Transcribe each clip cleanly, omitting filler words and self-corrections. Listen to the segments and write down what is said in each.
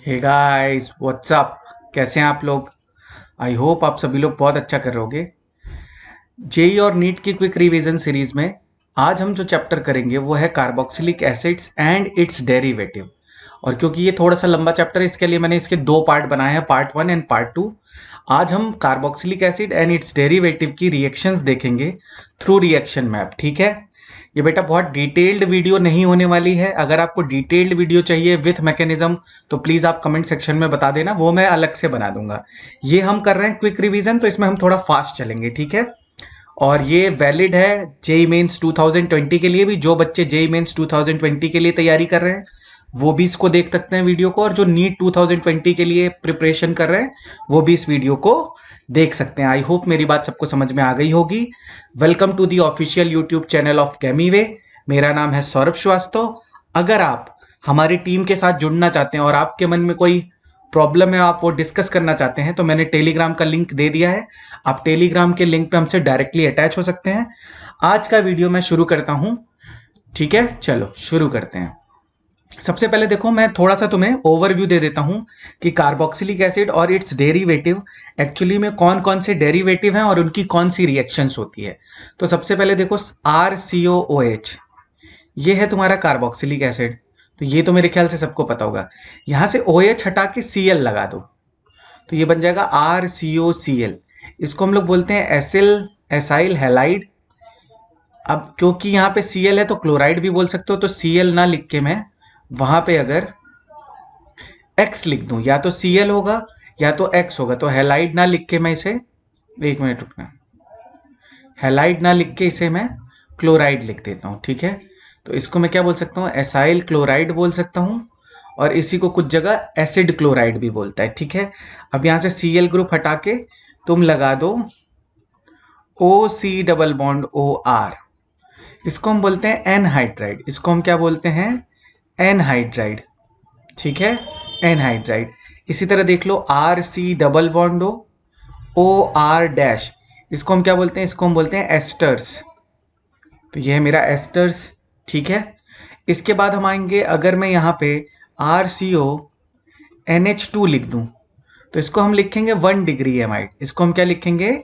Hey guys what's up. कैसे हैं आप लोग? आई होप आप सभी लोग बहुत अच्छा कर रहोगे। जेई और नीट की क्विक रिवीजन सीरीज में आज हम जो चैप्टर करेंगे वो है carboxylic acids and its derivative. और क्योंकि ये थोड़ा सा लंबा चैप्टर है इसके लिए मैंने इसके दो पार्ट बनाए हैं, पार्ट 1 एंड पार्ट 2। आज हम carboxylic acid and its derivative की रिएक्शंस देखेंगे थ्रू रिएक्शन मैप। ठीक है, ये बेटा बहुत डिटेल्ड वीडियो नहीं होने वाली है। अगर आपको डिटेल्ड वीडियो चाहिए विथ मैकेनिज्म तो प्लीज़ आप कमेंट सेक्शन में बता देना, वो मैं अलग से बना दूंगा। ये हम कर रहे हैं क्विक रिवीजन, तो इसमें हम थोड़ा फास्ट चलेंगे। ठीक है, और ये वैलिड है जेई मेंस 2020 के लिए भी। जो बच्चे जेई मेंस 2020 के लिए तैयारी कर रहे हैं वो भी इसको देख सकते हैं वीडियो को, और जो नीट 2020 के लिए प्रिपरेशन कर रहे हैं वो भी इस वीडियो को देख सकते हैं। आई होप मेरी बात सबको समझ में आ गई होगी। Welcome to the official YouTube channel of केमीवे। मेरा नाम है सौरभ श्रीवास्तव। अगर आप हमारी टीम के साथ जुड़ना चाहते हैं और आपके मन में कोई प्रॉब्लम है, आप वो डिस्कस करना चाहते हैं, तो मैंने टेलीग्राम का लिंक दे दिया है। आप टेलीग्राम के लिंक पे हमसे डायरेक्टली अटैच हो सकते हैं। आज का वीडियो मैं शुरू करता हूं। ठीक है, चलो शुरू करते हैं। सबसे पहले देखो, मैं थोड़ा सा तुम्हें ओवरव्यू दे देता हूं कि कार्बोक्सिलिक एसिड और इट्स डेरिवेटिव एक्चुअली में कौन कौन से डेरिवेटिव हैं और उनकी कौन सी रिएक्शंस होती है। तो सबसे पहले देखो, RCOOH ये है तुम्हारा कार्बोक्सिलिक एसिड। तो ये तो मेरे ख्याल से सबको पता होगा। यहां से OH हटा के Cl लगा दो तो ये बन जाएगा RCOCl। इसको हम लोग बोलते हैं एसाइल हैलाइड। अब क्योंकि यहाँ पे Cl है तो क्लोराइड भी बोल सकते हो, तो Cl ना लिख के मैं वहां पे अगर X लिख दूं, या तो Cl होगा या तो X होगा। तो हैलाइड ना लिख के मैं इसे, एक मिनट रुकना, हैलाइड ना लिख के इसे मैं क्लोराइड लिख देता हूँ। ठीक है, तो इसको मैं क्या बोल सकता हूँ, एसाइल क्लोराइड बोल सकता हूँ, और इसी को कुछ जगह एसिड क्लोराइड भी बोलता है। ठीक है, अब यहाँ से Cl ग्रुप हटा के तुम लगा दो OC डबल बॉन्ड OR। इसको हम बोलते हैं एनहाइड्राइड। इसको हम क्या बोलते हैं, एनहाइड्राइड। ठीक है, एनहाइड्राइड। इसी तरह देख लो RC double bond OR dash. इसको हम क्या बोलते हैं, इसको हम बोलते हैं एस्टर्स। तो ये है मेरा एस्टर्स। ठीक है, इसके बाद हम आएंगे, अगर मैं यहाँ पे RCONH2 लिख दूं तो इसको हम लिखेंगे 1 डिग्री एमाइड। इसको हम क्या लिखेंगे,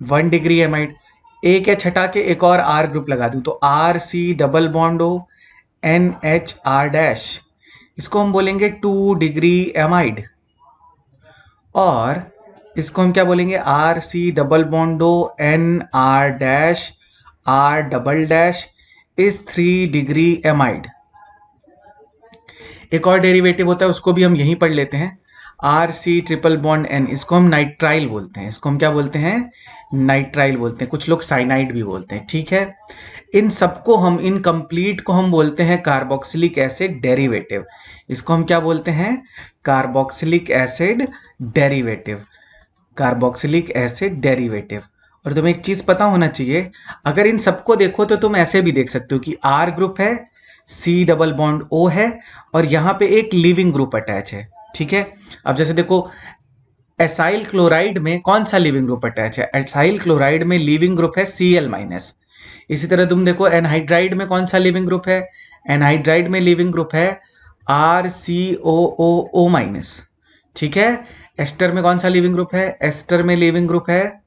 1 डिग्री एमाइड। एक एच हटा के एक और R ग्रुप लगा दूं तो RC double bond NHR dash. इसको हम बोलेंगे 2 डिग्री एमाइड। और इसको हम क्या बोलेंगे, RC double bond NR dash R double dash is 3 degree amide. एक और डेरिवेटिव होता है, उसको भी हम यहीं पढ़ लेते हैं, RC ट्रिपल बॉन्ड N। इसको हम नाइट्राइल बोलते हैं। इसको हम क्या बोलते हैं, नाइट्राइल बोलते हैं। कुछ लोग साइनाइड भी बोलते हैं। ठीक है, इन सबको हम, इन कंप्लीट को हम बोलते हैं कार्बोक्सिलिक एसिड डेरिवेटिव। इसको हम क्या बोलते हैं, carboxylic acid derivative. Carboxylic acid derivative. और तुम्हें एक चीज पता होना चाहिए, अगर इन सबको देखो तो तुम ऐसे भी देख सकते हो कि R ग्रुप है, C डबल बॉन्ड O है, और यहां पे एक लिविंग ग्रुप अटैच है। ठीक है, अब जैसे देखो, एसाइल क्लोराइड में कौन सा लिविंग ग्रुप अटैच है, एसाइल क्लोराइड में लिविंग ग्रुप है Cl माइनस। इसी तरह तुम देखो एनहाइड्राइड में कौन सा लिविंग ग्रुप है, एनहाइड्राइड में लिविंग ग्रुप है RCOOO माइनस। ठीक है, एस्टर में कौन सा लिविंग ग्रुप है, एस्टर में लिविंग ग्रुप है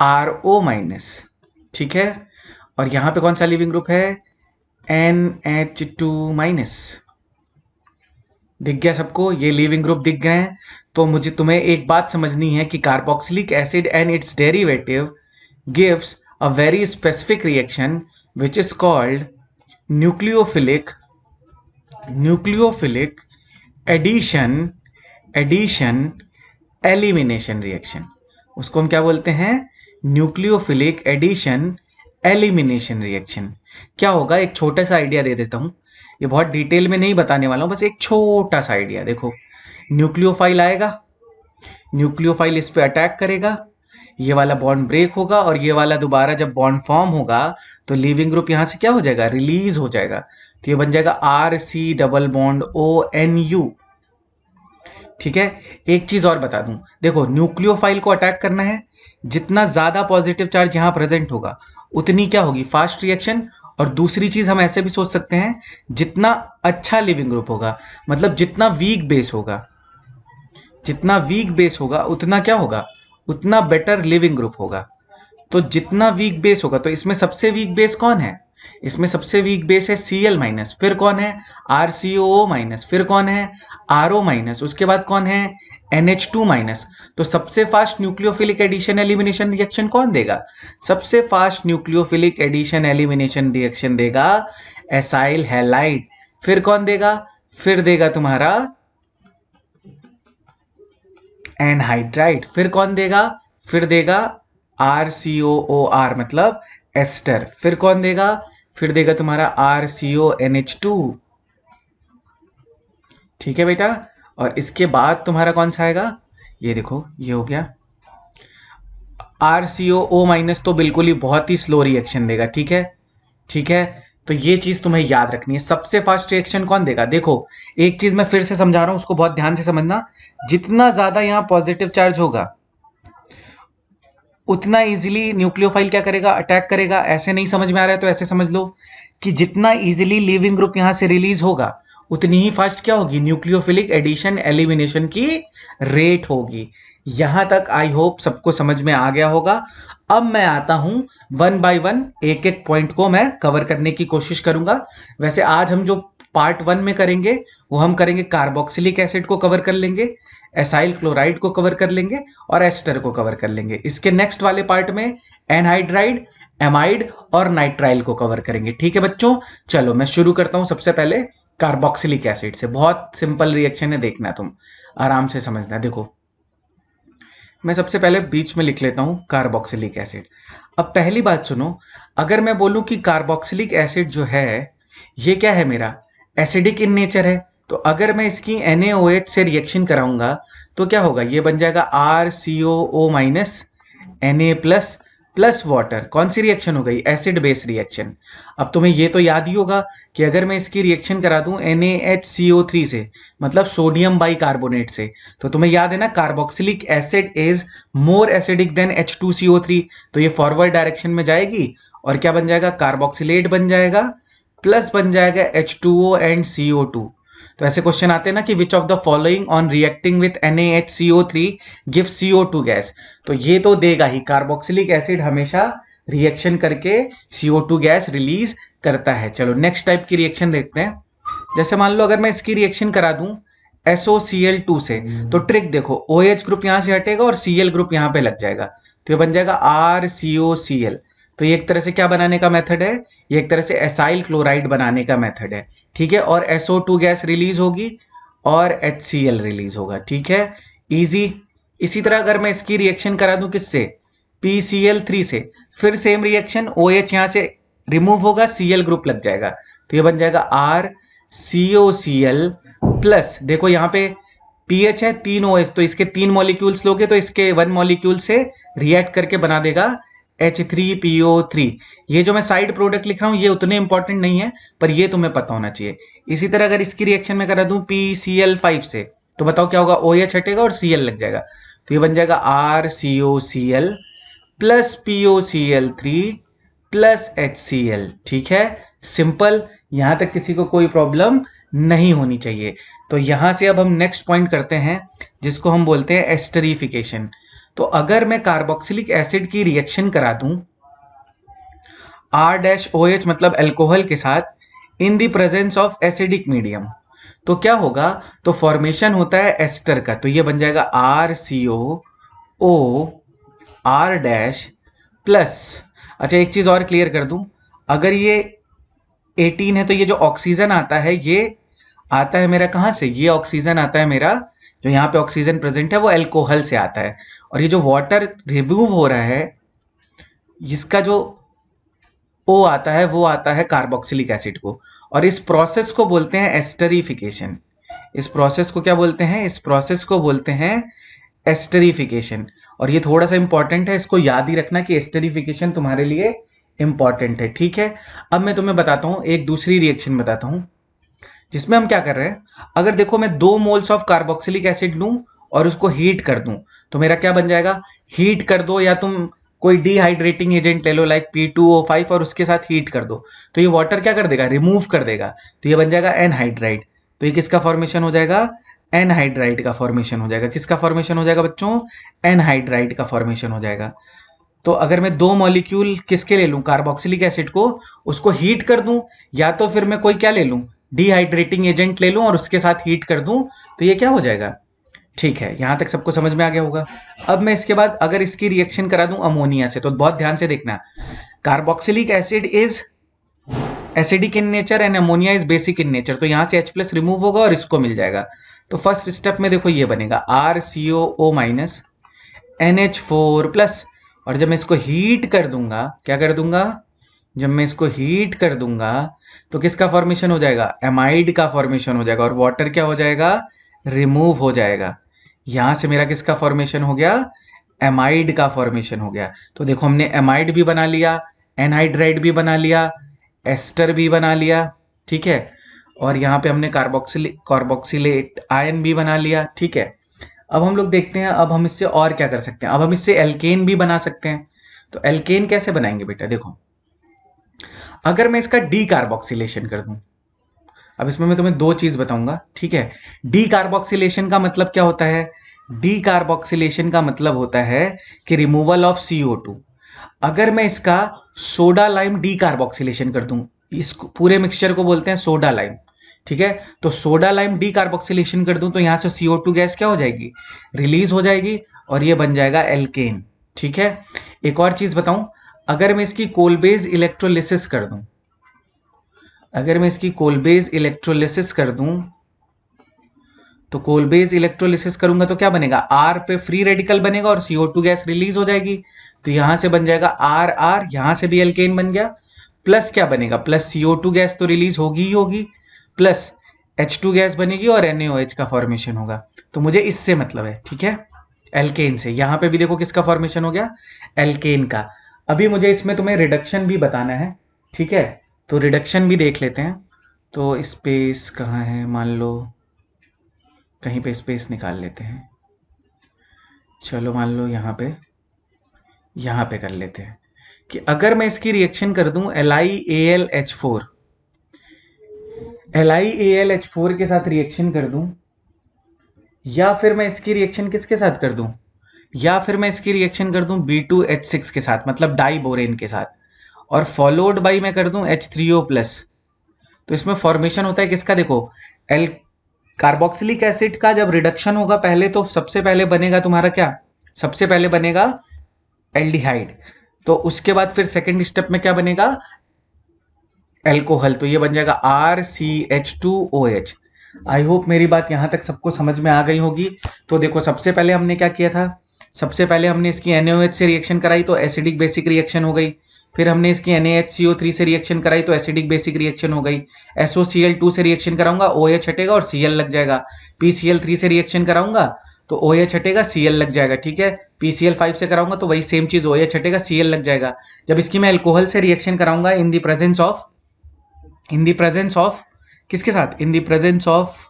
RO माइनस। ठीक है, और यहां पे कौन सा लिविंग ग्रुप है, NH2 माइनस। दिख गया सबको, ये लिविंग ग्रुप दिख गए हैं। तो मुझे तुम्हें एक बात समझनी है कि carboxylic acid and its derivative gives a very specific reaction which is called nucleophilic addition elimination reaction. उसको हम क्या बोलते हैं, न्यूक्लियोफिलिक एडिशन एलिमिनेशन रिएक्शन। क्या होगा, एक छोटा सा आइडिया दे देता हूं। ये बहुत डिटेल में नहीं बताने वाला हूं, बस एक छोटा सा आइडिया। देखो, न्यूक्लियोफाइल आएगा, न्यूक्लियोफाइल इस पे अटैक करेगा, ये वाला बॉन्ड ब्रेक होगा, और ये वाला दोबारा जब बॉन्ड फॉर्म होगा तो लिविंग ग्रुप यहां से क्या हो जाएगा, रिलीज हो जाएगा। तो ये बन जाएगा RC डबल बॉन्ड ONU। ठीक है, एक चीज और बता दूं, देखो न्यूक्लियोफाइल को अटैक करना है, जितना ज्यादा पॉजिटिव चार्ज यहां प्रेजेंट होगा उतनी क्या होगी, फास्ट रिएक्शन, और दूसरी चीज हम ऐसे भी सोच सकते हैं, जितना अच्छा लिविंग ग्रुप होगा, मतलब जितना वीक बेस होगा, जितना वीक बेस होगा उतना क्या होगा, उतना बेटर लिविंग ग्रुप होगा। तो जितना वीक बेस होगा, तो इसमें सबसे वीक बेस कौन है, इसमें सबसे वीक बेस है Cl माइनस, फिर कौन है RCOO माइनस, फिर कौन है RO माइनस, उसके बाद कौन है NH2 माइनस। तो सबसे fast nucleophilic addition elimination reaction कौन देगा, सबसे fast nucleophilic addition elimination reaction देगा एसाइल हैलाइड। फिर कौन देगा, फिर देगा तुम्हारा एनहाइड्राइड। फिर कौन देगा, फिर देगा RCOOR मतलब एस्टर। फिर कौन देगा, फिर देगा तुम्हारा RCONH2। ठीक है बेटा। और इसके बाद तुम्हारा कौन सा आएगा, ये देखो ये हो गया RCOO माइनस, तो बिल्कुल ही बहुत ही स्लो रिएक्शन देगा। ठीक है, ठीक है। तो ये चीज तुम्हें याद रखनी है, सबसे फास्ट रिएक्शन कौन देगा। देखो एक चीज मैं फिर से समझा रहा हूं, उसको बहुत ध्यान से समझना, जितना ज्यादा यहां पॉजिटिव चार्ज होगा उतना इजीली न्यूक्लियोफाइल क्या करेगा, अटैक करेगा। ऐसे नहीं समझ में आ रहा है तो ऐसे समझ लो कि जितना इजीली लिविंग ग्रुप यहां से रिलीज होगा उतनी ही फास्ट क्या होगी, न्यूक्लियोफिलिक एडिशन एलिमिनेशन की रेट होगी। यहां तक आई होप सबको समझ में आ गया होगा। अब मैं आता हूं वन बाय वन, एक एक पॉइंट को मैं कवर करने की कोशिश करूंगा। वैसे आज हम जो पार्ट 1 में करेंगे वो हम करेंगे कार्बोक्सिलिक एसिड को कवर कर लेंगे, एसाइल क्लोराइड को कवर कर लेंगे और एस्टर को कवर कर लेंगे। इसके नेक्स्ट वाले पार्ट में एनहाइड्राइड, एमाइड और नाइट्राइल को कवर करेंगे। ठीक है बच्चों, चलो मैं शुरू करता हूं सबसे पहले कार्बोक्सिलिक एसिड से। बहुत सिंपल रिएक्शन है, देखना तुम आराम से समझना। देखो मैं सबसे पहले बीच में लिख लेता हूं कार्बोक्सिलिक एसिड। अब पहली बात सुनो, अगर मैं बोलूं कि कार्बोक्सिलिक एसिड जो है ये क्या है, मेरा एसिडिक इन नेचर है, तो अगर मैं इसकी NaOH से रिएक्शन कराऊंगा तो क्या होगा, ये बन जाएगा RCOO minus Na plus plus water. कौन सी रिएक्शन हो गई, एसिड बेस रिएक्शन। अब तुम्हें ये तो याद ही होगा कि अगर मैं इसकी रिएक्शन करा दूं NaHCO3 से, मतलब सोडियम बाइकार्बोनेट से, तो तुम्हें याद है ना carboxylic acid is more acidic then H2CO3, तो ये फॉरवर्ड डायरेक्शन में जाएगी और क्या बन जाएगा, कार्बोक्सिलेट बन जाएगा, प्लस बन जाएगा H2O एंड CO2। तो ऐसे क्वेश्चन आते हैं ना कि which of the following on reacting with NaHCO3 give CO2 gas. तो ये तो देगा ही, कार्बोक्सिलिक एसिड हमेशा रिएक्शन करके CO2 गैस रिलीज करता है। चलो नेक्स्ट टाइप की रिएक्शन देखते हैं। जैसे मान लो अगर मैं इसकी रिएक्शन करा दूं SOCl2 से, तो ट्रिक देखो, OH ग्रुप यहां से हटेगा और Cl ग्रुप यहां पे लग जाएगा, तो ये बन जाएगा RCOCl। तो ये एक तरह से क्या बनाने का मेथड है, ये एक तरह से एसाइल क्लोराइड बनाने का मेथड है। ठीक है, और SO2 गैस रिलीज होगी और HCl रिलीज होगा। ठीक है, इजी। इसी तरह अगर मैं इसकी रिएक्शन करा दूं किससे, PCl3 से, फिर सेम रिएक्शन, OH यहां से रिमूव होगा, Cl ग्रुप लग जाएगा, तो ये बन जाएगा RCOCl प्लस, देखो यहाँ पे पीएच है 3 OH, तो इसके 3 मॉलिक्यूल्स लोगे तो इसके 1 मॉलिक्यूल से रिएक्ट करके बना देगा H3PO3। ये जो मैं साइड प्रोडक्ट लिख रहा हूं ये उतने इंपॉर्टेंट नहीं है, पर ये तुम्हें पता होना चाहिए। इसी तरह अगर इसकी रिएक्शन में करा दूं PCl5 से, तो बताओ क्या होगा, OH हटेगा और Cl लग जाएगा, तो ये बन जाएगा RCOCl plus POCl3 plus HCl। ठीक है, सिंपल, यहां तक किसी को कोई प्रॉब्लम नहीं होनी चाहिए। तो यहां से अब हम नेक्स्ट पॉइंट करते हैं जिसको हम बोलते हैं एस्टरिफिकेशन। तो अगर मैं कार्बोक्सिलिक एसिड की रिएक्शन करा दूं R-OH मतलब अल्कोहल के साथ in the presence of acidic medium, तो क्या होगा, तो फॉर्मेशन होता है एस्टर का, तो ये बन जाएगा RCOO R- प्लस, अच्छा एक चीज और क्लियर कर दूं, अगर ये 18 है तो ये जो ऑक्सीजन आता है ये आता है मेरा कहाँ से, ये ऑक्सीजन आता है मेरा, जो यहाँ पे ऑक्सीजन प्रेजेंट है वो अल्कोहल से आता है, और ये जो वाटर रिमूव हो रहा है इसका जो O आता है वो आता है कार्बोक्सिलिक एसिड को, और इस प्रोसेस को बोलते हैं एस्टरिफिकेशन। इस प्रोसेस को क्या बोलते हैं, इस प्रोसेस को बोलते हैं एस्टरिफिकेशन। और ये थोड़ा सा इंपॉर्टेंट है, इसको याद ही रखना कि एस्टरिफिकेशन तुम्हारे लिए इंपॉर्टेंट है। ठीक है, अब मैं तुम्हें बताता हूं एक दूसरी रिएक्शन बताता हूं जिसमें हम क्या कर रहे हैं। अगर देखो मैं 2 मोल्स ऑफ कार्बोक्सिलिक एसिड लूं और उसको हीट कर दूं, तो मेरा क्या बन जाएगा, हीट कर दो या तुम कोई डिहाइड्रेटिंग एजेंट ले लो लाइक P2O5 और उसके साथ हीट कर दो, तो ये वाटर क्या कर देगा, रिमूव कर देगा, तो ये बन जाएगा एनहाइड्राइड। तो ये किसका फॉर्मेशन हो जाएगा, एनहाइड्राइड का फॉर्मेशन हो जाएगा। किसका फॉर्मेशन हो जाएगा बच्चों, एनहाइड्राइड का फॉर्मेशन हो जाएगा। तो अगर मैं दो मॉलिक्यूल किसके ले लूं, कार्बोक्सिलिक एसिड को, उसको हीट कर दूं, या तो फिर मैं कोई क्या ले लूं, डिहाइड्रेटिंग एजेंट ले लूं और उसके साथ हीट कर दूं, तो ये क्या हो जाएगा। ठीक है, यहां तक सबको समझ में आ गया होगा। अब मैं इसके बाद अगर इसकी रिएक्शन करा दूं अमोनिया से, तो बहुत ध्यान से देखना, carboxylic acid is acidic in nature and ammonia is basic in nature, तो यहां से H प्लस रिमूव होगा और इसको मिल जाएगा। तो फर्स्ट स्टेप में देखो ये बनेगा RCOO माइनस NH4 प्लस, और जब मैं इसको हीट कर दूंगा, क्या कर दूंगा, जब मैं इसको हीट कर दूंगा तो किसका फॉर्मेशन हो जाएगा, एमाइड का फॉर्मेशन हो जाएगा, और वाटर क्या हो जाएगा, रिमूव हो जाएगा। यहां से मेरा किसका फॉर्मेशन हो गया, एमाइड का फॉर्मेशन हो गया। तो देखो हमने एमाइड भी बना लिया, एनहाइड्राइड भी बना लिया, एस्टर भी बना लिया, ठीक है, और यहाँ पे हमने कार्बोक्सिलेट आयन भी बना लिया, ठीक है। अब हम लोग देखते हैं, अब हम इससे और क्या कर सकते हैं, अब हम इससे एल्केन भी बना सकते हैं। तो एल्केन कैसे बनाएंगे बेटा, देखो अगर मैं इसका डी कार्बोक्सिलेशन कर दूं, अब इसमें मैं तुम्हें दो चीज बताऊंगा, ठीक है। डी कार्बोक्सिलेशन का मतलब क्या होता है, डी कार्बोक्सिलेशन का मतलब होता है कि रिमूवल ऑफ CO2। अगर मैं इसका सोडा लाइम डी कार्बोक्सिलेशन कर दूं, इस पूरे मिक्सचर को बोलते हैं सोडा लाइम, ठीक है। तो सोडा लाइम डी कार्बोक्सिलेशन कर दूं तो यहां से CO2 गैस क्या हो जाएगी, रिलीज हो जाएगी, और ये बन जाएगा एल्केन, ठीक है। एक और चीज बताऊं, अगर मैं इसकी कोलबेज इलेक्ट्रोलिसिस कर दूं, अगर मैं इसकी कोलबेज इलेक्ट्रोलिसिस कर दूं, तो कोलबेज इलेक्ट्रोलिसिस करूंगा तो क्या बनेगा, R पे फ्री रेडिकल बनेगा और CO2 गैस रिलीज हो जाएगी। तो यहां से बन जाएगा RR, यहां से भी एल्केन बन गया, प्लस क्या बनेगा, प्लस CO2 गैस तो रिलीज होगी ही होगी, प्लस H2 गैस बनेगी और NaOH का फॉर्मेशन होगा। तो मुझे इससे मतलब है, ठीक है, एल्केन से। यहां पे भी देखो किसका फॉर्मेशन हो गया, एल्केन का। अभी मुझे इसमें तुम्हें रिडक्शन भी बताना है, ठीक है, तो रिडक्शन भी देख लेते हैं। तो स्पेस कहाँ है, मान लो कहीं पे स्पेस निकाल लेते हैं, चलो मान लो यहाँ पे कर लेते हैं कि अगर मैं इसकी रिएक्शन कर दूं LiAlH4, LiAlH4 के साथ रिएक्शन कर दूं, या फिर मैं इसकी रिएक्शन किसके साथ कर दूं, या फिर मैं इसकी रिएक्शन कर दूं B2H6 के साथ, मतलब डाई बोरेन के साथ, और फॉलोड बाई मैं कर दूं H3O प्लस, तो इसमें फॉर्मेशन होता है किसका, देखो एल कार्बोक्सिलिक एसिड का जब रिडक्शन होगा पहले, तो सबसे पहले बनेगा तुम्हारा क्या, सबसे पहले बनेगा एल्डिहाइड, तो उसके बाद फिर सेकेंड स्टेप में क्या बनेगा, एल्कोहल, तो ये बन जाएगा RCH2OH। आई होप मेरी बात यहां तक सबको समझ में आ गई होगी। तो देखो सबसे पहले हमने क्या किया था, सबसे पहले हमने इसकी NaOH से रिएक्शन कराई तो एसिडिक बेसिक रिएक्शन हो गई, फिर हमने इसकी NaHCO3 से रिएक्शन कराई तो एसिडिक बेसिक रिएक्शन हो गई, SOCl2 से रिएक्शन कराऊंगा OH हटेगा और Cl लग जाएगा, PCl3 से रिएक्शन कराऊंगा तो OH हटेगा Cl लग जाएगा, ठीक है, PCl5 से कराऊंगा तो वही सेम चीज OH हटेगा Cl लग जाएगा। जब इसकी मैं अल्कोहल से रिएक्शन कराऊंगा इन द प्रेजेंस ऑफ किसके साथ, in the presence of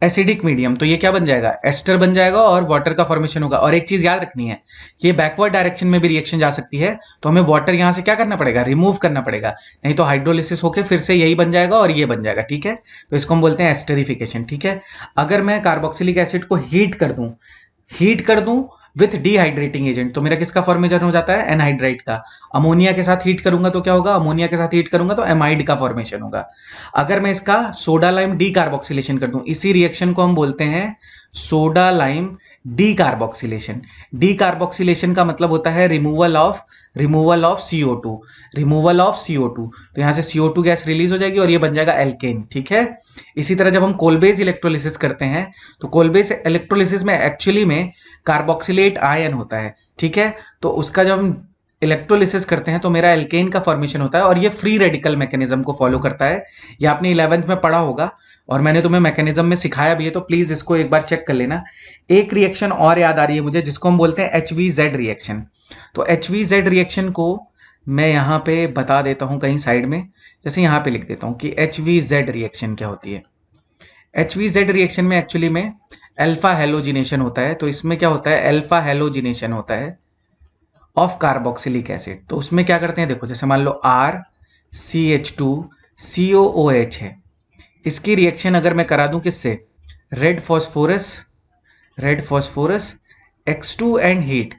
acidic medium, तो ये क्या बन जाएगा, एस्टर बन जाएगा और वाटर का फॉर्मेशन होगा। और एक चीज याद रखनी है कि ये बैकवर्ड डायरेक्शन में भी रिएक्शन जा सकती है, तो हमें वाटर यहां से क्या करना पड़ेगा, रिमूव करना पड़ेगा, नहीं तो हाइड्रोलिसिस होकर फिर से यही बन जाएगा और ये बन जाएगा, ठीक है। तो इसको हम बोलते हैं एस्टरिफिकेशन, ठीक है। अगर मैं कार्बोक्सिलिक एसिड को हीट कर दूं विथ डिहाइड्रेटिंग एजेंट, तो मेरा किसका फॉर्मेशन हो जाता है, एनहाइड्राइड का। अमोनिया के साथ हीट करूंगा तो क्या होगा, अमोनिया के साथ हीट करूंगा तो एमाइड का फॉर्मेशन होगा। अगर मैं इसका सोडा लाइम डी कार्बोक्सिलेशन कर दूं, इसी रिएक्शन को हम बोलते हैं soda lime D carboxylation. D carboxylation का मतलब होता है removal of CO2, removal of CO2, तो यहां से CO2 गैस रिलीज हो जाएगी और ये बन जाएगा एल्केन, ठीक है। इसी तरह जब हम कोलबेज इलेक्ट्रोलिसिस करते हैं तो कोलबेज इलेक्ट्रोलिसिस में एक्चुअली में कार्बोक्सिलेट आयन होता है, ठीक है। तो उसका जब हम इलेक्ट्रोलिसिस करते हैं तो मेरा एल्केन का फॉर्मेशन होता है और ये फ्री रेडिकल मैकेनिज्म को फॉलो करता है। ये आपने 11th में पढ़ा होगा और मैंने तुम्हें मैकेनिज्म में सिखाया भी है, तो प्लीज इसको एक बार चेक कर लेना। एक रिएक्शन और याद आ रही है मुझे जिसको हम बोलते हैं HVZ रिएक्शन। तो HVZ रिएक्शन को मैं यहाँ पे बता देता हूँ कहीं साइड में, जैसे यहाँ पे लिख देता हूँ कि HVZ रिएक्शन क्या होती है। HVZ रिएक्शन में एक्चुअली में अल्फा हेलोजिनेशन होता है, तो इसमें क्या होता है, अल्फा हेलोजिनेशन होता है ऑफ कार्बोक्सिलिक एसिड। तो उसमें क्या करते हैं, देखो जैसे मान लो RCH2COOH है, इसकी रिएक्शन अगर मैं करा दूं किससे, red phosphorus X2 and heat,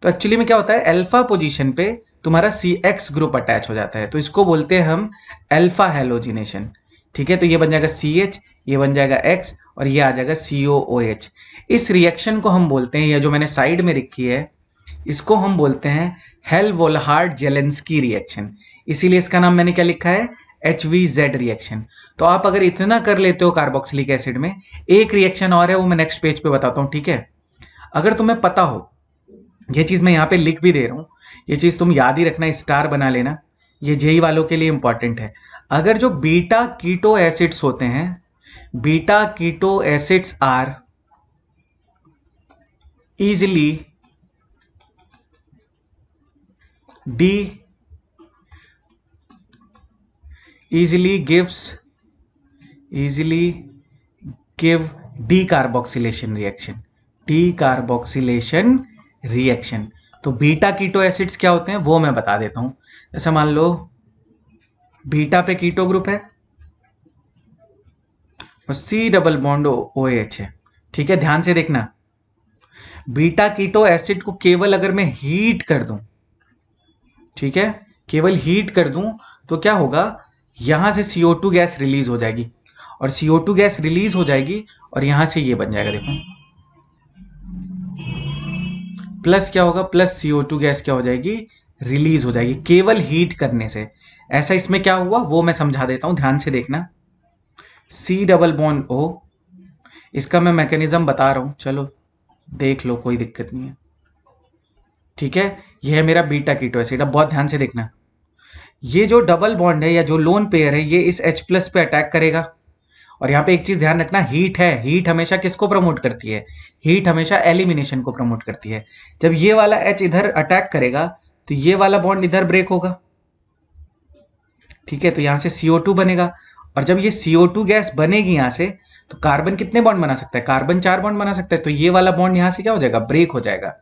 तो एक्चुअली में क्या होता है, अल्फा पोजीशन पे तुम्हारा CX ग्रुप अटैच हो जाता है, तो इसको बोलते हैं हम अल्फा हैलोजिनेशन। ठीक है, तो ये बन जाएगा CH, ये बन जाएगा X और ये आ जाएगा COOH। इस रिएक्शन को हम बोलते हैं, या जो मैंने साइड में लिखी है इसको हम बोलते हैं हेल-वोल्हार्ड जेलेंस्की रिएक्शन। इसीलिए इसका नाम मैंने क्या लिखा है, HVZ रिएक्शन। तो आप अगर इतना कर लेते हो कार्बोक्सिलिक एसिड में, एक रिएक्शन और है वो मैं नेक्स्ट पेज पे बताता हूँ। ठीक है, अगर तुम्हें पता हो, ये चीज मैं यहाँ पे लिख भी दे रहा हूँ, ये चीज तुम याद ही रखना, स्टार बना लेना, ये जेई वालों के लिए इंपॉर्टेंट है। अगर जो बीटा कीटो एसिड्स होते हैं, beta keto acids are easily give decarboxylation reaction। तो बीटा कीटो एसिड्स क्या होते हैं वो मैं बता देता हूं। जैसे मान लो बीटा पे कीटो ग्रुप है और C डबल बॉन्ड OH है। ठीक है, ध्यान से देखना, बीटा कीटो एसिड को केवल अगर मैं हीट कर दूं, ठीक है, केवल हीट कर दूं तो क्या होगा, यहां से CO2 गैस रिलीज हो जाएगी, और CO2 गैस रिलीज हो जाएगी और यहां से ये बन जाएगा, देखो प्लस क्या होगा, प्लस CO2 गैस क्या हो जाएगी, रिलीज हो जाएगी केवल हीट करने से। ऐसा इसमें क्या हुआ वो मैं समझा देता हूं, ध्यान से देखना। C डबल बॉन्ड O, इसका मैं मैकेनिज्म बता रहा हूं, चलो देख लो, कोई दिक्कत नहीं है। ठीक है, यह है मेरा बीटा कीटो एसिड। अब बहुत ध्यान से देखना, ये जो डबल बॉन्ड है या जो लोन पेयर है ये इस H प्लस पे अटैक करेगा, और यहाँ पे एक चीज ध्यान रखना, हीट है, हीट हमेशा किसको प्रमोट करती है, हीट हमेशा एलिमिनेशन को प्रमोट करती है। जब ये वाला H इधर अटैक करेगा तो ये वाला बॉन्ड इधर ब्रेक होगा। ठीक है, तो यहां से CO2 बनेगा, और जब ये CO2 गैस बनेगी यहां से, तो कार्बन कितने बॉन्ड बना सकता है, कार्बन 4 बॉन्ड बना सकता है, तो ये वाला बॉन्ड यहां से क्या हो जाएगा, ब्रेक हो जाएगा।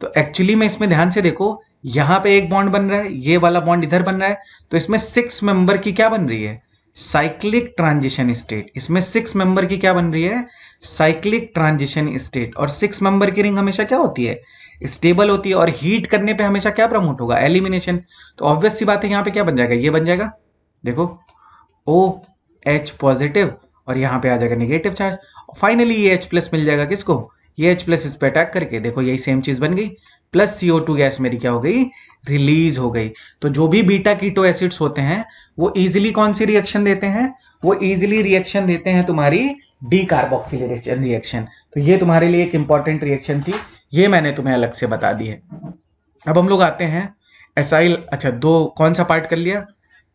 तो एक्चुअली में इसमें ध्यान से देखो, यहां पे एक बॉन्ड बन रहा है, ये वाला बॉन्ड इधर बन रहा है, तो इसमें 6 मेंबर की क्या बन रही है, साइक्लिक ट्रांजिशन स्टेट। इसमें 6 मेंबर की क्या बन रही है, साइक्लिक ट्रांजिशन स्टेट। और 6 मेंबर की रिंग हमेशा क्या होती है, स्टेबल होती है, और हीट करने पे हमेशा क्या प्रमोट होगा, एलिमिनेशन। तो ऑब्वियस सी बात है, यहाँ पे क्या बन जाएगा, ये बन जाएगा, देखो OH पॉजिटिव, और यहाँ पे आ जाएगा नेगेटिव चार्ज। फाइनली ये H प्लस मिल जाएगा किसको, ये H प्लस इस पे अटैक करके, देखो यही सेम चीज बन गई, प्लस CO2 गैस मेरी क्या हो गई, रिलीज हो गई। तो जो भी बीटा कीटो एसिड्स होते हैं वो इजीली कौन सी रिएक्शन देते हैं, वो इजीली रिएक्शन देते हैं तुम्हारी डीकार्बोक्सिलेशन रिएक्शन। तो ये तुम्हारे लिए एक इंपॉर्टेंट रिएक्शन थी, ये मैंने तुम्हें अलग से बता दी है। अब हम लोग आते हैं एसाइल, अच्छा दो कौन सा पार्ट कर लिया,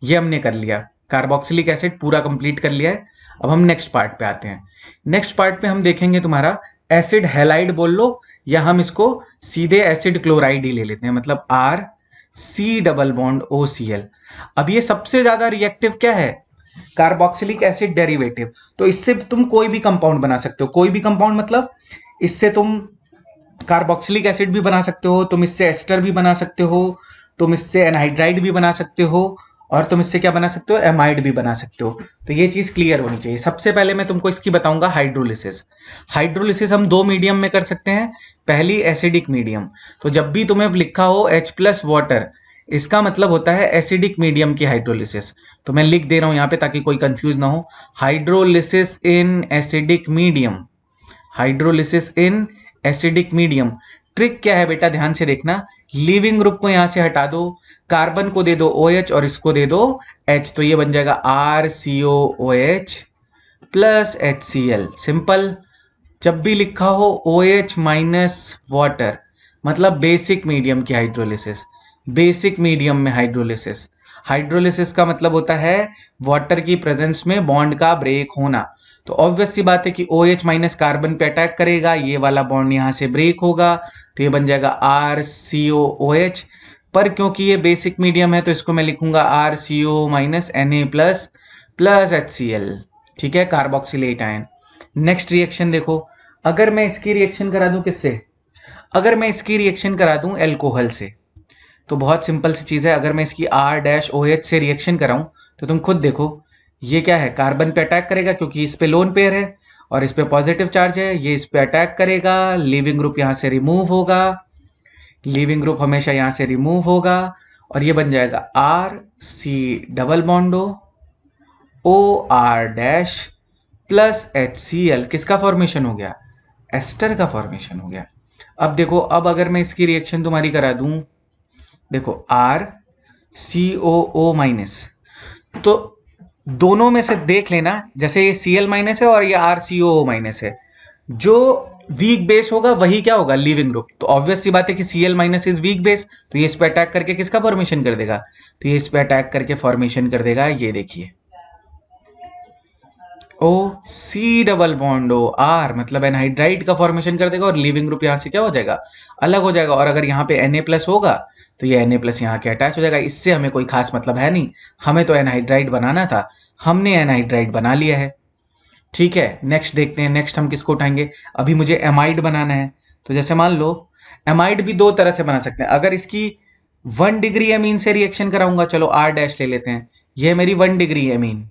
ये हमने कर लिया, कार्बोक्सिलिक एसिड पूरा कंप्लीट कर लिया है। अब हम नेक्स्ट पार्ट पे आते हैं। नेक्स्ट पार्ट पे हम देखेंगे तुम्हारा एसिड हैलाइड बोल लो, या हम इसको सीधे एसिड क्लोराइड ही ले लेते हैं, मतलब RC डबल बॉन्ड OCl। अब ये सबसे ज्यादा रिएक्टिव क्या है, कार्बोक्सिलिक एसिड डेरिवेटिव। तो इससे तुम कोई भी कंपाउंड बना सकते हो, कोई भी कंपाउंड मतलब इससे तुम कार्बोक्सिलिक एसिड भी बना सकते हो, तुम इससे एस्टर भी बना सकते हो, तुम इससे एनहाइड्राइड भी बना सकते हो, और तुम इससे क्या बना सकते हो, एमाइड भी बना सकते हो। तो ये चीज क्लियर होनी चाहिए। सबसे पहले मैं तुमको इसकी बताऊंगा हाइड्रोलिसिस। हाइड्रोलिसिस हम दो मीडियम में कर सकते हैं। पहली एसिडिक मीडियम, तो जब भी तुम्हें लिखा हो H प्लस वाटर, इसका मतलब होता है एसिडिक मीडियम की हाइड्रोलिसिस। तो मैं लिख दे रहा हूं यहाँ पे ताकि कोई कंफ्यूज ना हो, hydrolysis in acidic medium, hydrolysis in acidic medium. Trick क्या है बेटा, ध्यान से देखना, लीविंग ग्रुप को यहां से हटा दो, कार्बन को दे दो OH और इसको दे दो H, तो ये बन जाएगा RCOOH प्लस HCl। सिंपल। जब भी लिखा हो OH माइनस वाटर, मतलब बेसिक मीडियम की हाइड्रोलिसिस, बेसिक मीडियम में हाइड्रोलिसिस। हाइड्रोलिसिस का मतलब होता है वाटर की प्रेजेंस में बॉन्ड का ब्रेक होना। तो ऑब्वियस सी बात है कि OH माइनस कार्बन पे अटैक करेगा, ये वाला बॉन्ड यहां से ब्रेक होगा, तो ये बन जाएगा RCOOH। पर क्योंकि ये बेसिक मीडियम है तो इसको मैं लिखूंगा RCO minus Na plus plus HCl। ठीक है, कार्बोक्सिलेट आयन। नेक्स्ट रिएक्शन देखो, अगर मैं इसकी रिएक्शन करा दूं किससे, अगर मैं इसकी रिएक्शन करा दूं एल्कोहल से, तो बहुत सिंपल सी चीज़ है, अगर मैं इसकी R-OH से रिएक्शन कराऊं तो तुम खुद देखो, ये क्या है, कार्बन पे अटैक करेगा क्योंकि इस पे लोन पेयर है और इस पे पॉजिटिव चार्ज है, ये इस पे अटैक करेगा, लीविंग ग्रुप यहाँ से रिमूव होगा, लीविंग ग्रुप हमेशा यहाँ से रिमूव होगा और ये बन जाएगा RC double bond OR- plus HCl। किसका फॉर्मेशन हो गया, एस्टर का फॉर्मेशन हो गया। अब देखो, अब अगर मैं इसकी रिएक्शन तुम्हारी करा दूं, देखो RCOO-, तो दोनों में से देख लेना, जैसे ये Cl- है और ये RCOO- है, जो वीक बेस होगा वही क्या होगा, लिविंग ग्रुप। तो ऑब्वियस सी बात है कि Cl- इज वीक बेस, तो ये इस पे अटैक करके किसका फॉर्मेशन कर देगा, तो ये इस पे अटैक करके फॉर्मेशन कर देगा, ये देखिए OC डबल बॉन्ड OR, मतलब एनहाइड्राइड का फॉर्मेशन कर देगा और लिविंग ग्रुप यहाँ से क्या हो जाएगा, अलग हो जाएगा। और अगर यहाँ पे Na+ होगा तो ये Na+ यहाँ के अटैच हो जाएगा। इससे हमें कोई खास मतलब है नहीं, हमें तो एनहाइड्राइड बनाना था, हमने एनहाइड्राइड बना लिया है। ठीक है, नेक्स्ट देखते हैं, नेक्स्ट हम किसको उठाएंगे। अभी मुझे एमाइड बनाना है, तो जैसे मान लो एमाइड भी दो तरह से बना सकते हैं। अगर इसकी 1 डिग्री एमीन से रिएक्शन कराऊंगा, चलो R- ले लेते हैं, ये मेरी 1 डिग्री एमीन,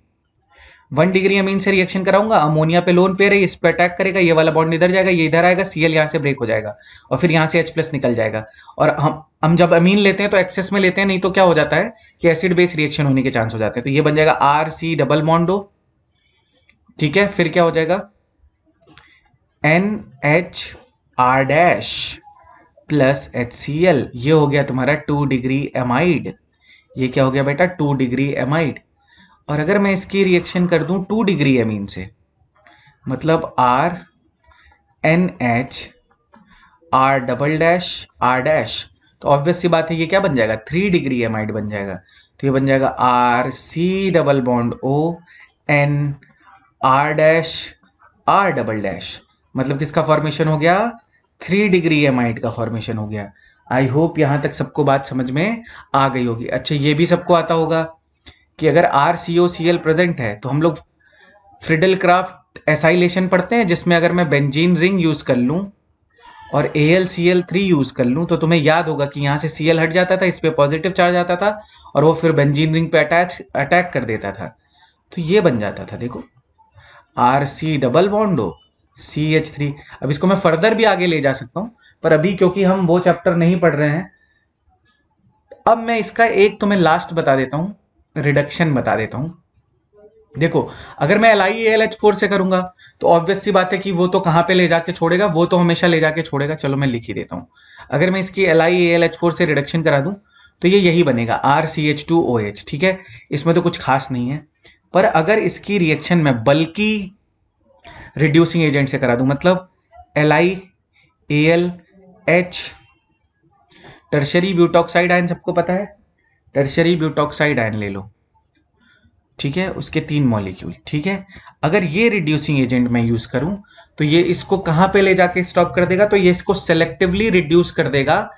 1 डिग्री अमीन से रिएक्शन कराऊंगा, अमोनिया पे लोन पेयर है, इस पे अटैक करेगा, ये वाला बॉन्ड इधर जाएगा, ये इधर आएगा, Cl यहाँ से ब्रेक हो जाएगा और फिर यहाँ से H+ निकल जाएगा। और हम जब अमीन लेते हैं तो एक्सेस में लेते हैं, नहीं तो क्या हो जाता है कि एसिड बेस रिएक्शन होने के चांस हो जाते हैं। तो ये बन जाएगा RC डबल बॉन्ड O, ठीक है, फिर क्या हो जाएगा NHR- प्लस HCl, ये हो गया तुम्हारा 2 डिग्री एमाइड। ये क्या हो गया बेटा, 2 डिग्री एमाइड। और अगर मैं इसकी रिएक्शन कर दूं 2 डिग्री एमीन से, मतलब RNH R', तो ऑब्वियस सी बात है ये क्या बन जाएगा, 3 डिग्री एमाइड बन जाएगा। तो ये बन जाएगा RC double bond O N R', मतलब किसका फॉर्मेशन हो गया, 3 डिग्री एमाइड का फॉर्मेशन हो गया। आई होप यहां तक सबको बात समझ में आ गई होगी। अच्छा, ये भी सबको आता होगा कि अगर RCOCl प्रेजेंट है तो हम लोग फ्रिडल क्राफ्ट एसाइलेशन पढ़ते हैं, जिसमें अगर मैं बेंजीन रिंग यूज कर लूं और AlCl3 यूज कर लूं तो तुम्हें याद होगा कि यहाँ से Cl हट जाता था, इस पे पॉजिटिव चार्ज आता था और वो फिर बेंजीन रिंग पे अटैक कर देता था। तो ये बन जाता था, देखो RC डबल बॉन्ड CH3। अब इसको मैं फर्दर भी आगे ले जा सकता हूं, पर अभी क्योंकि हम वो चैप्टर नहीं पढ़ रहे हैं, अब मैं इसका एक तुम्हें लास्ट बता देता हूं, रिडक्शन बता देता हूं। देखो, अगर मैं LiAlH4 से करूंगा तो ऑब्वियस सी बात है कि वो तो कहां पे ले जाके छोड़ेगा, वो तो हमेशा ले जाके छोड़ेगा। चलो मैं लिख ही देता हूं, अगर मैं इसकी LiAlH4 से रिडक्शन करा दूं तो ये यही बनेगा RCH2OH। ठीक है, इसमें तो कुछ खास नहीं है। पर अगर इसकी रिएक्शन में बल्कि रिड्यूसिंग एजेंट से करा दूं, मतलब LiAlH, टर्शरी ब्यूटॉक्साइड आयन सबको पता है, टर्शरी ब्यूटॉक्साइड आयन ले लो, ठीक है, उसके 3 मॉलिक्यूल। ठीक है, अगर ये रिड्यूसिंग एजेंट मैं यूज करूं तो ये इसको कहां पे ले जाके स्टॉप कर देगा, तो ये इसको सेलेक्टिवली रिड्यूस कर देगा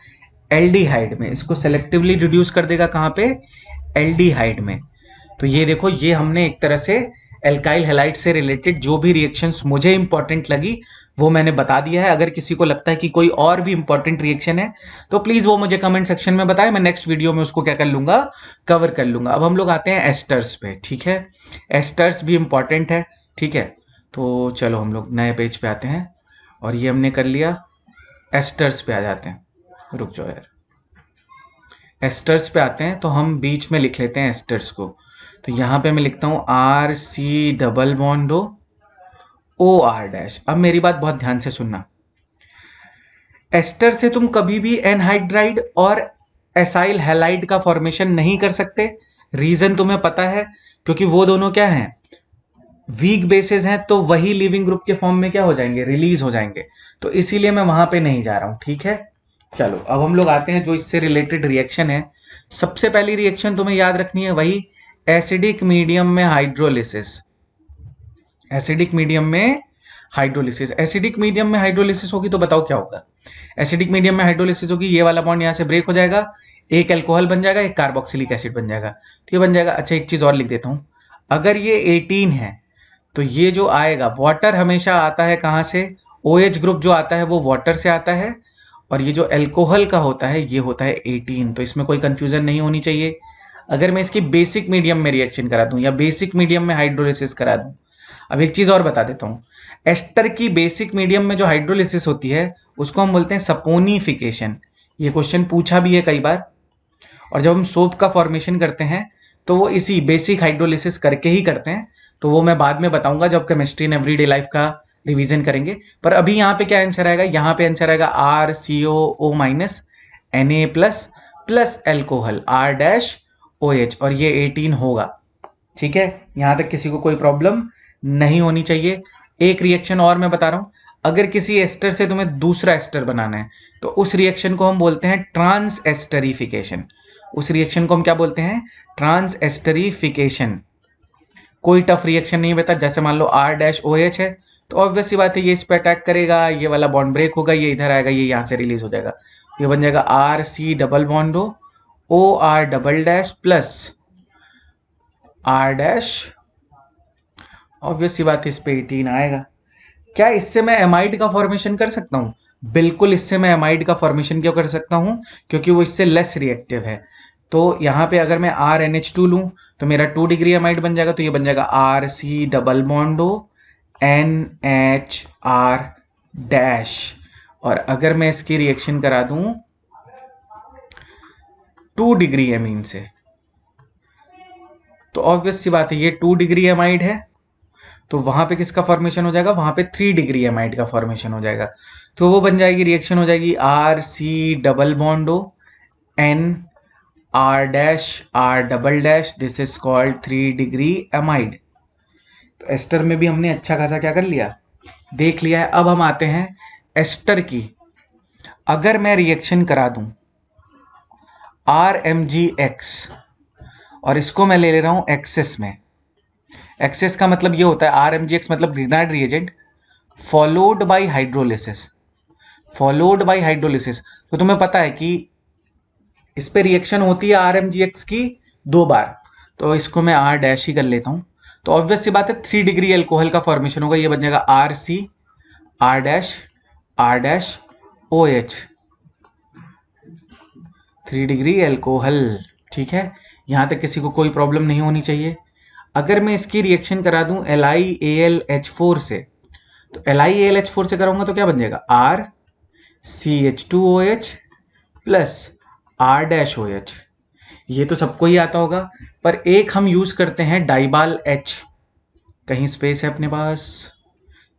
एल्डिहाइड में, इसको सेलेक्टिवली रिड्यूस कर देगा कहां पे, एल्डिहाइड में। तो ये देखो, ये हमने एक तरह से एल्काइल हैलाइड से रिलेटेड जो भी रिएक्शंस मुझे इंपॉर्टेंट लगी वो मैंने बता दिया है। अगर किसी को लगता है कि कोई और भी इंपॉर्टेंट रिएक्शन है तो प्लीज वो मुझे कमेंट सेक्शन में बताएं, मैं नेक्स्ट वीडियो में उसको क्या कर लूंगा, कवर कर लूंगा। अब हम लोग आते हैं एस्टर्स पे। ठीक है, एस्टर्स भी इंपॉर्टेंट है। ठीक है, तो चलो हम लोग नए पेज पे आते हैं और ये हमने कर लिया, एस्टर्स पे आ जाते हैं। रुक जाओ यार, एस्टर्स पे आते हैं तो हम बीच में लिख लेते हैं एस्टर्स को। तो यहाँ पे मैं लिखता हूँ RC डबल बॉन्ड OR'। अब मेरी बात बहुत ध्यान से सुनना, एस्टर से तुम कभी भी एनहाइड्राइड और एसाइल हैलाइड का फॉर्मेशन नहीं कर सकते। रीजन तुम्हें पता है, क्योंकि वो दोनों क्या हैं, वीक बेसिस हैं, तो वही लिविंग ग्रुप के फॉर्म में क्या हो जाएंगे, रिलीज हो जाएंगे। तो इसीलिए मैं वहां पे नहीं जा रहा हूं। ठीक है, चलो अब हम लोग आते हैं जो इससे रिलेटेड रिएक्शन है। सबसे पहली रिएक्शन तुम्हें याद रखनी है वही एसिडिक मीडियम में हाइड्रोलिसिस। एसिडिक मीडियम में हाइड्रोलिसिस, एसिडिक मीडियम में हाइड्रोलिसिस होगी तो बताओ क्या होगा। एसिडिक मीडियम में हाइड्रोलिसिस होगी, ये वाला बॉन्ड यहाँ से ब्रेक हो जाएगा, एक अल्कोहल बन जाएगा, एक कार्बोक्सिलिक एसिड बन जाएगा। तो ये बन जाएगा। अच्छा, एक चीज और लिख देता हूँ, अगर ये 18 है तो ये जो आएगा, वाटर हमेशा आता है कहाँ से, OH ग्रुप जो आता है वो वाटर से आता है, और ये जो एल्कोहल का होता है ये होता है 18। तो इसमें कोई कंफ्यूजन नहीं होनी चाहिए। अगर मैं इसकी बेसिक मीडियम में रिएक्शन करा दूं या बेसिक मीडियम में हाइड्रोलिसिस करा दूं, अब एक चीज और बता देता हूं, एस्टर की बेसिक मीडियम में जो हाइड्रोलिसिस होती है उसको हम बोलते हैं सपोनिफिकेशन। ये क्वेश्चन पूछा भी है कई बार। और जब हम सोप का फॉर्मेशन करते हैं तो वो इसी बेसिक हाइड्रोलिसिस करके ही करते हैं। तो वो मैं बाद में बताऊंगा जब केमिस्ट्री इन एवरीडे लाइफ का रिवीजन करेंगे। पर अभी यहाँ पे क्या आंसर आएगा, यहाँ पे आंसर आएगा RCOO minus Na plus plus alcohol R-OH, और ये 18 होगा। ठीक है, यहां तक किसी को कोई प्रॉब्लम नहीं होनी चाहिए। एक रिएक्शन और मैं बता रहा हूं, अगर किसी एस्टर से तुम्हें दूसरा एस्टर बनाना है तो उस रिएक्शन को हम बोलते हैं ट्रांस एस्टरिफिकेशन। उस रिएक्शन को हम क्या बोलते हैं, ट्रांस एस्टरिफिकेशन। कोई टफ रिएक्शन नहीं बता, जैसे मान लो R-OH है तो ऑब्वियस सी बात है ये इस पे अटैक करेगा, ये वाला बॉन्ड ब्रेक होगा, ये इधर आएगा, ये यहां से रिलीज हो जाएगा, ये बन जाएगा RC double bond OR double dash plus R-, obvious सी बात है इस पे 18 आएगा। क्या इससे मैं एमाइड का फॉर्मेशन कर सकता हूं? बिल्कुल, इससे मैं एमाइड का फॉर्मेशन क्यों कर सकता हूं, क्योंकि वो इससे लेस रिएक्टिव है। तो यहां पे अगर मैं RNH2 लूं तो मेरा 2 डिग्री एमाइड बन जाएगा, तो ये बन जाएगा RC double bond NHR dash. और अगर मैं इसकी रिएक्शन करा दूं 2 डिग्री एमीन से तो ऑब्वियस सी बात है ये 2 डिग्री एमाइड है, तो वहां पे किसका फॉर्मेशन हो जाएगा, वहां पे 3 डिग्री एमाइड का फॉर्मेशन हो जाएगा। तो वो बन जाएगी, रिएक्शन हो जाएगी RC double bond NR-R double dash, this is called 3 degree amide. तो एस्टर में भी हमने अच्छा खासा क्या कर लिया, देख लिया है। अब हम आते हैं एस्टर की। अगर मैं रिएक्शन करा दूं RMgX और इसको मैं ले ले रहा हूं एक्सेस में, एक्सेस का मतलब ये होता है RMgX मतलब Grignard reagent followed by hydrolysis, followed by hydrolysis. तो तुम्हें पता है कि इस पे रिएक्शन होती है RMgX की 2 बार, तो इसको मैं R- ही कर लेता हूं। तो ऑब्वियस सी बात है 3 डिग्री एल्कोहल का फॉर्मेशन होगा, ये बन जाएगा RC R-OH, 3 डिग्री एल्कोहल। ठीक है, यहां तक किसी को कोई प्रॉब्लम नहीं होनी चाहिए। अगर मैं इसकी रिएक्शन करा दूं LiAlH4 से, तो LiAlH4 से कराऊंगा तो क्या बन जाएगा RCH2OH प्लस R-OH। ये तो सबको ही आता होगा, पर एक हम यूज करते हैं डाइबाल H। कहीं स्पेस है अपने पास,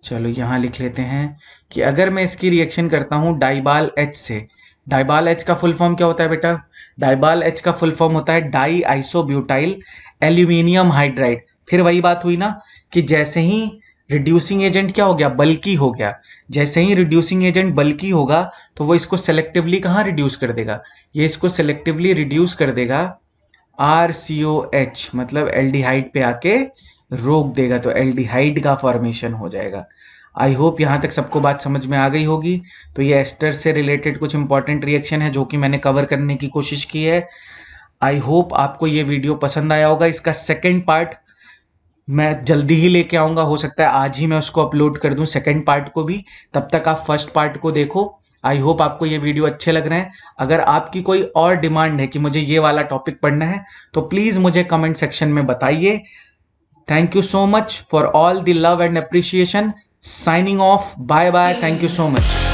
चलो यहां लिख लेते हैं कि अगर मैं इसकी रिएक्शन करता हूं डाइबाल H से, डाइबाल H का फुल फॉर्म क्या होता है बेटा, डाइबाल H का फुल फॉर्म होता है डाई आइसोब्यूटाइल एल्यूमिनियम हाइड्राइड। फिर वही बात हुई ना कि जैसे ही रिड्यूसिंग एजेंट क्या हो गया, बल्की हो गया, जैसे ही रिड्यूसिंग एजेंट बल्की होगा तो वो इसको सेलेक्टिवली कहाँ रिड्यूस कर देगा, ये इसको सेलेक्टिवली रिड्यूस कर देगा RCOH मतलब एल्डिहाइड पे आके रोक देगा, तो एल्डिहाइड का फॉर्मेशन हो जाएगा। आई होप यहाँ तक सबको बात समझ में आ गई होगी। तो ये एस्टर से रिलेटेड कुछ इंपॉर्टेंट रिएक्शन है जो कि मैंने कवर करने की कोशिश की है। आई होप आपको ये वीडियो पसंद आया होगा। इसका सेकंड पार्ट मैं जल्दी ही लेके आऊँगा, हो सकता है आज ही मैं उसको अपलोड कर दूँ सेकंड पार्ट को भी, तब तक आप फर्स्ट पार्ट को देखो। आई होप आपको ये वीडियो अच्छे लग रहे हैं। अगर आपकी कोई और डिमांड है कि मुझे ये वाला टॉपिक पढ़ना है तो प्लीज़ मुझे कमेंट सेक्शन में बताइए। Thank you so much for all the love and appreciation. Signing off. Bye bye. Thank you so much.